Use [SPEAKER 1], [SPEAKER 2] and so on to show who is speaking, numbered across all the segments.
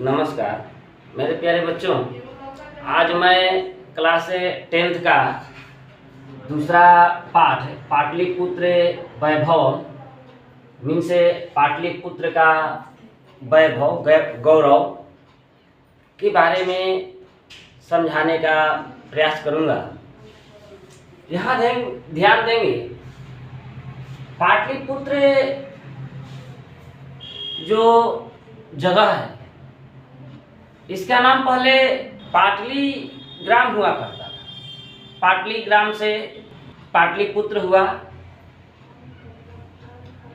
[SPEAKER 1] नमस्कार मेरे प्यारे बच्चों। आज मैं क्लास 10th का दूसरा पाठ पाटलिपुत्र वैभव मीन्स पाटलिपुत्र का वैभव गौरव के बारे में समझाने का प्रयास करूंगा। यहाँ ध्यान देंगे, पाटलिपुत्र जो जगह है इसका नाम पहले पाटली ग्राम हुआ करता था। पाटली ग्राम से पाटलिपुत्र हुआ।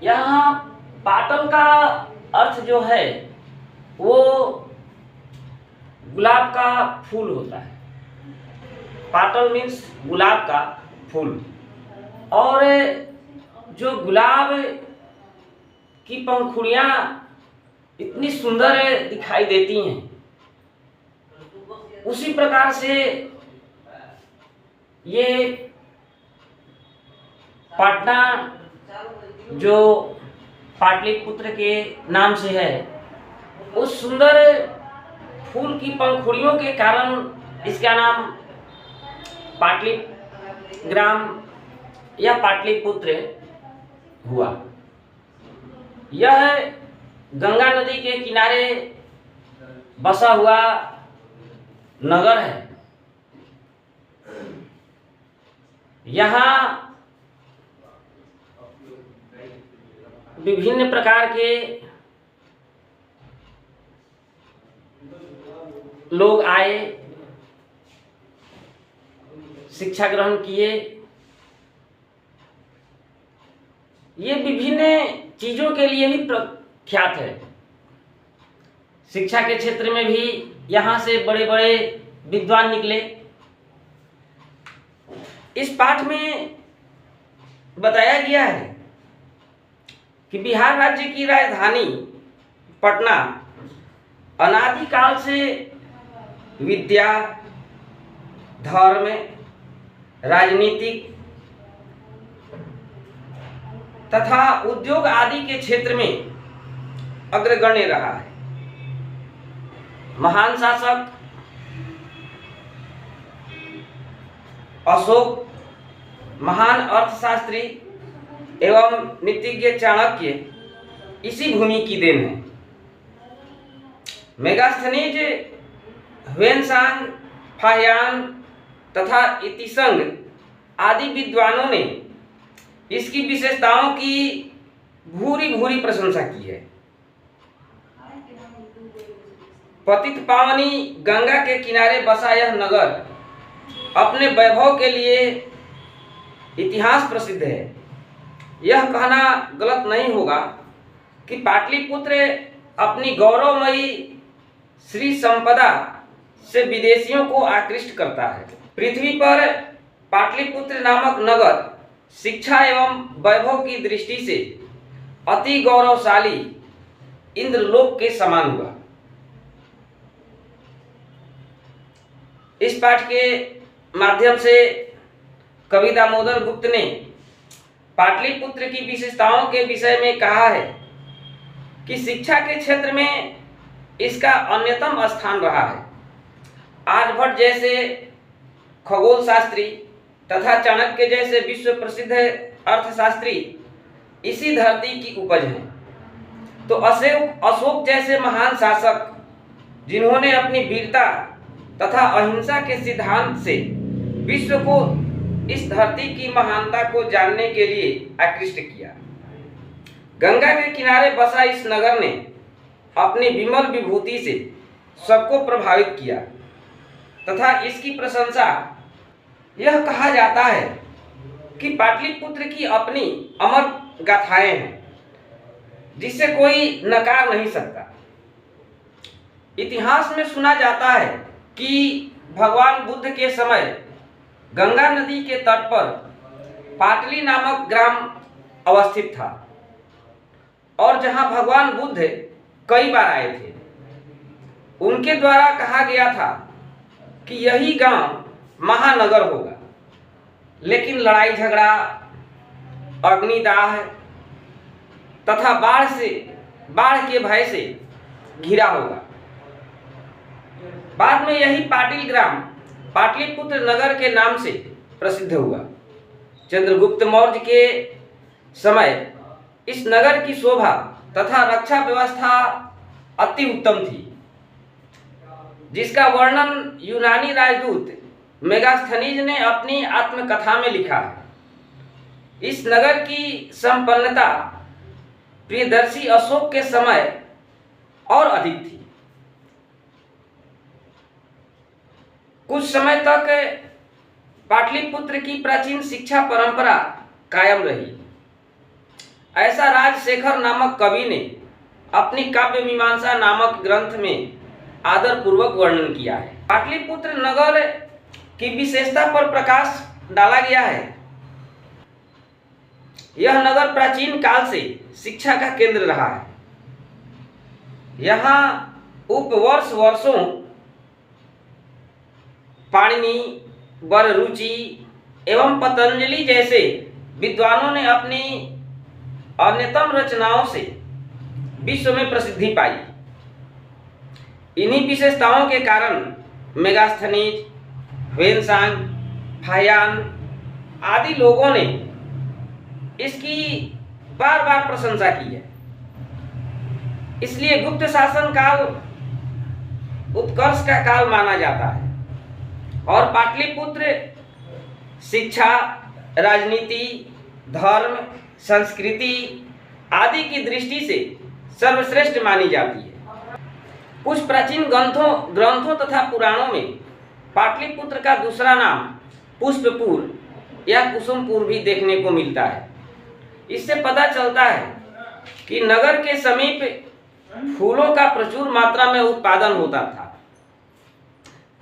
[SPEAKER 1] यहाँ पाटल का अर्थ जो है वो गुलाब का फूल होता है। पाटल मीन्स गुलाब का फूल। और जो गुलाब की पंखुड़ियाँ इतनी सुंदर दिखाई देती हैं, उसी प्रकार से ये पटना जो पाटलिपुत्र के नाम से है, उस सुंदर फूल की पंखुड़ियों के कारण इसका नाम पाटली ग्राम या पाटलिपुत्र हुआ। यह गंगा नदी के किनारे बसा हुआ नगर है। यहाँ विभिन्न प्रकार के लोग आए, शिक्षा ग्रहण किए। ये विभिन्न चीजों के लिए ही प्रख्यात है। शिक्षा के क्षेत्र में भी यहाँ से बड़े बड़े विद्वान निकले। इस पाठ में बताया गया है कि बिहार राज्य की राजधानी पटना अनादिकाल से विद्या, धर्म, राजनीतिक तथा उद्योग आदि के क्षेत्र में अग्रगण्य रहा है। महान शासक अशोक, महान अर्थशास्त्री एवं नीतिज्ञ चाणक्य इसी भूमि की देन है। मेगास्थनीज, ह्वेनसांग, फाहियान तथा इतिसंग आदि विद्वानों ने इसकी विशेषताओं की भूरी भूरी प्रशंसा की है। पतित पावनी गंगा के किनारे बसा यह नगर अपने वैभव के लिए इतिहास प्रसिद्ध है। यह कहना गलत नहीं होगा कि पाटलिपुत्र अपनी गौरवमयी श्री संपदा से विदेशियों को आकृष्ट करता है। पृथ्वी पर पाटलिपुत्र नामक नगर शिक्षा एवं वैभव की दृष्टि से अति गौरवशाली इंद्रलोक के समान हुआ। इस पाठ के माध्यम से कवि दामोदर गुप्त ने पाटलिपुत्र की विशेषताओं के विषय में कहा है कि शिक्षा के क्षेत्र में इसका अन्यतम स्थान रहा है। आर्यभट्ट जैसे खगोल शास्त्री तथा चाणक्य जैसे विश्व प्रसिद्ध अर्थशास्त्री इसी धरती की उपज हैं। तो अशोक जैसे महान शासक जिन्होंने अपनी वीरता तथा अहिंसा के सिद्धांत से विश्व को इस धरती की महानता को जानने के लिए आकृष्ट किया। गंगा के किनारे बसा इस नगर ने अपनी विमल विभूति से सबको प्रभावित किया तथा इसकी प्रशंसा यह कहा जाता है कि पाटलिपुत्र की अपनी अमर गाथाएं हैं जिसे कोई नकार नहीं सकता। इतिहास में सुना जाता है कि भगवान बुद्ध के समय गंगा नदी के तट पर पाटली नामक ग्राम अवस्थित था और जहां भगवान बुद्ध कई बार आए थे। उनके द्वारा कहा गया था कि यही गांव महानगर होगा, लेकिन लड़ाई झगड़ा, अग्निदाह तथा बाढ़ के भय से घिरा होगा। बाद में यही पाटिल ग्राम पाटलिपुत्र नगर के नाम से प्रसिद्ध हुआ। चंद्रगुप्त मौर्य के समय इस नगर की शोभा तथा रक्षा व्यवस्था अति उत्तम थी, जिसका वर्णन यूनानी राजदूत मेगास्थनीज ने अपनी आत्मकथा में लिखा है। इस नगर की संपन्नता प्रियदर्शी अशोक के समय और अधिक थी। कुछ समय तक पाटलिपुत्र की प्राचीन शिक्षा परंपरा कायम रही। ऐसा राजशेखर नामक कवि ने अपनी काव्य मीमांसा नामक ग्रंथ में आदरपूर्वक वर्णन किया है। पाटलिपुत्र नगर की विशेषता पर प्रकाश डाला गया है। यह नगर प्राचीन काल से शिक्षा का केंद्र रहा है। यहाँ वर्षों पाणिनि, वररुचि एवं पतंजलि जैसे विद्वानों ने अपनी अन्यतम रचनाओं से विश्व में प्रसिद्धि पाई। इन्हीं विशेषताओं के कारण मेगास्थनीज, ह्वेनसांग, फाहियान आदि लोगों ने इसकी बार बार प्रशंसा की है। इसलिए गुप्त शासन काल उत्कर्ष का काल माना जाता है और पाटलिपुत्र शिक्षा, राजनीति, धर्म, संस्कृति आदि की दृष्टि से सर्वश्रेष्ठ मानी जाती है। कुछ प्राचीन ग्रंथों तथा पुराणों में पाटलिपुत्र का दूसरा नाम पुष्पपुर या कुसुमपुर भी देखने को मिलता है। इससे पता चलता है कि नगर के समीप फूलों का प्रचुर मात्रा में उत्पादन होता था।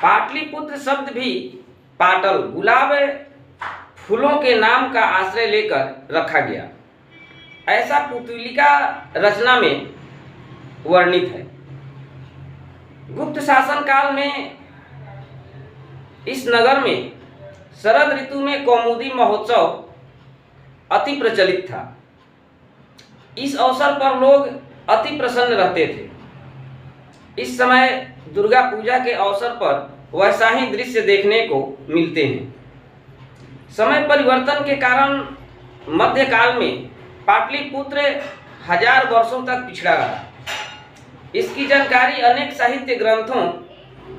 [SPEAKER 1] पाटलिपुत्र शब्द भी पाटल, गुलाब फूलों के नाम का आश्रय लेकर रखा गया, ऐसा पुतलिका रचना में वर्णित है। गुप्त शासन काल में इस नगर में शरद ऋतु में कौमुदी महोत्सव अति प्रचलित था। इस अवसर पर लोग अति प्रसन्न रहते थे। इस समय दुर्गा पूजा के अवसर पर वैसा ही दृश्य देखने को मिलते हैं। समय परिवर्तन के कारण मध्यकाल में पाटलिपुत्र 1000 वर्षों तक पिछड़ा रहा। इसकी जानकारी अनेक साहित्य ग्रंथों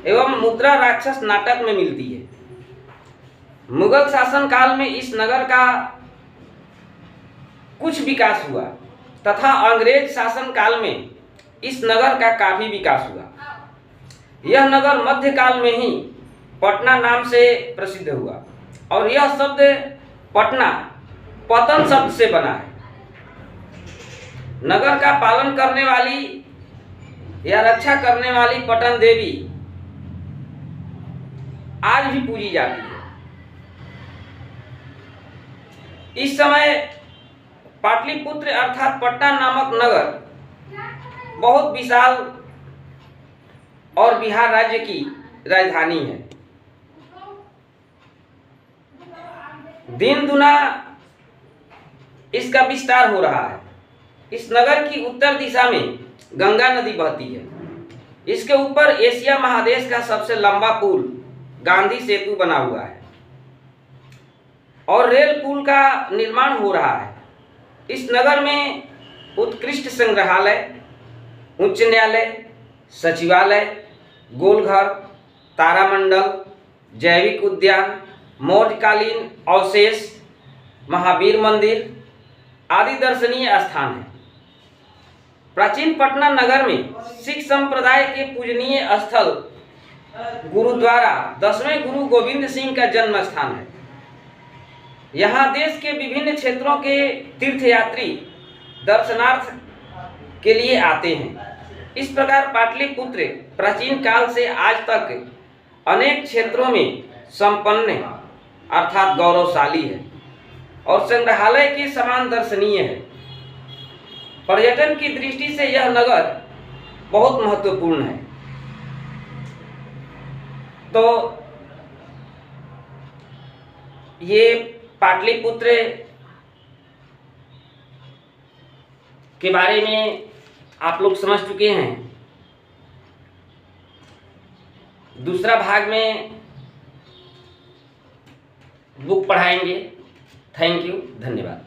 [SPEAKER 1] एवं मुद्रा राक्षस नाटक में मिलती है। मुगल शासन काल में इस नगर का कुछ विकास हुआ तथा अंग्रेज शासन काल में इस नगर का काफी विकास हुआ। यह नगर मध्यकाल में ही पटना नाम से प्रसिद्ध हुआ और यह शब्द पटना पतन शब्द से बना है। नगर का पालन करने वाली या रक्षा करने वाली पटन देवी आज भी पूजी जाती है। इस समय पाटलिपुत्र अर्थात पटना नामक नगर बहुत विशाल और बिहार राज्य की राजधानी है। दिन दुना इसका विस्तार हो रहा है। इस नगर की उत्तर दिशा में गंगा नदी बहती है। इसके ऊपर एशिया महादेश का सबसे लंबा पुल गांधी सेतु बना हुआ है और रेल पुल का निर्माण हो रहा है। इस नगर में उत्कृष्ट संग्रहालय, उच्च न्यायालय, सचिवालय, गोलघर, तारामंडल, जैविक उद्यान, मौर्यकालीन अवशेष, महावीर मंदिर आदि दर्शनीय स्थान हैं। प्राचीन पटना नगर में सिख संप्रदाय के पूजनीय स्थल गुरुद्वारा 10वें गुरु गोविंद सिंह का जन्म स्थान है। यहाँ देश के विभिन्न क्षेत्रों के तीर्थयात्री दर्शनार्थ के लिए आते हैं। इस प्रकार पाटलिपुत्र प्राचीन काल से आज तक अनेक क्षेत्रों में संपन्न अर्थात गौरवशाली है और संग्रहालय के समान दर्शनीय है। पर्यटन की दृष्टि से यह नगर बहुत महत्वपूर्ण है। तो ये पाटलिपुत्र के बारे में आप लोग समझ चुके हैं। दूसरा भाग में बुक पढ़ाएंगे। थैंक यू, धन्यवाद।